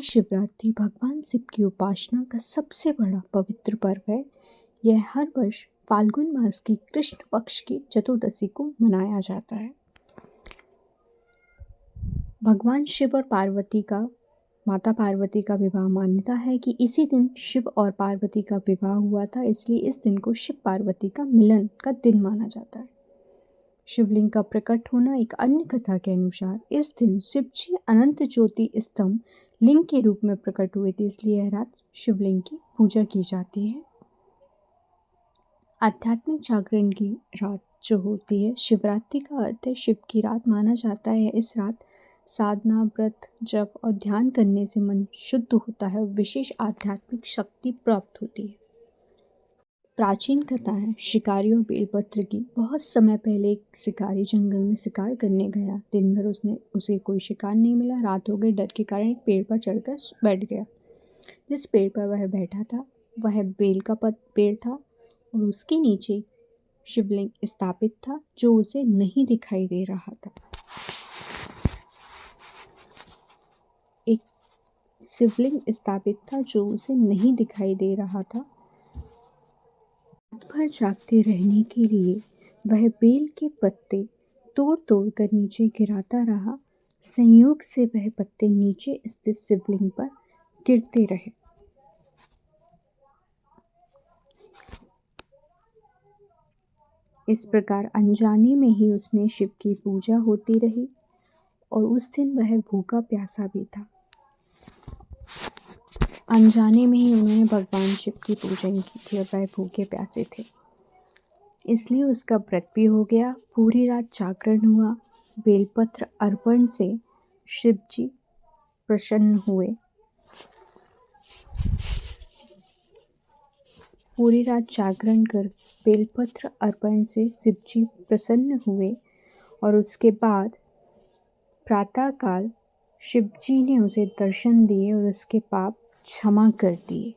महाशिवरात्रि भगवान शिव की उपासना का सबसे बड़ा पवित्र पर्व है। यह हर वर्ष फाल्गुन मास की कृष्ण पक्ष की चतुर्दशी को मनाया जाता है। भगवान शिव और माता पार्वती का विवाह, मान्यता है कि इसी दिन शिव और पार्वती का विवाह हुआ था, इसलिए इस दिन को शिव पार्वती का मिलन का दिन माना जाता है। शिवलिंग का प्रकट होना, एक अन्य कथा के अनुसार इस दिन शिव जी अनंत ज्योति स्तंभ लिंग के रूप में प्रकट हुए थे, इसलिए यह रात शिवलिंग की पूजा की जाती है। आध्यात्मिक जागरण की रात जो होती है, शिवरात्रि का अर्थ है शिव की रात माना जाता है। इस रात साधना, व्रत, जप और ध्यान करने से मन शुद्ध होता है और विशेष आध्यात्मिक शक्ति प्राप्त होती है। प्राचीन कथा है शिकारी और बेलपत्र की। बहुत समय पहले एक शिकारी जंगल में शिकार करने गया। दिन भर उसे कोई शिकार नहीं मिला। रात हो गई, डर के कारण एक पेड़ पर चढ़कर बैठ गया। जिस पेड़ पर वह बैठा था वह बेल का पेड़ था और उसके नीचे शिवलिंग स्थापित था जो उसे नहीं दिखाई दे रहा था। एक शिवलिंग स्थापित था जो उसे नहीं दिखाई दे रहा था। रात भर जागते रहने के लिए वह बेल के पत्ते तोड़ तोड़ कर नीचे गिराता रहा। संयोग से वह पत्ते नीचे स्थित शिवलिंग पर गिरते रहे। इस प्रकार अनजाने में ही उसने शिव की पूजा होती रही और उस दिन वह भूखा प्यासा भी था। अनजाने में ही उन्होंने भगवान शिव की पूजन की थी और वह भूखे प्यासे थे, इसलिए उसका व्रत भी हो गया। पूरी रात जागरण हुआ। बेलपत्र अर्पण से शिव जी प्रसन्न हुए। पूरी रात जागरण कर बेलपत्र अर्पण से शिव जी प्रसन्न हुए और उसके बाद प्रातःकाल शिव जी ने उसे दर्शन दिए और उसके पाप क्षमा कर दिए।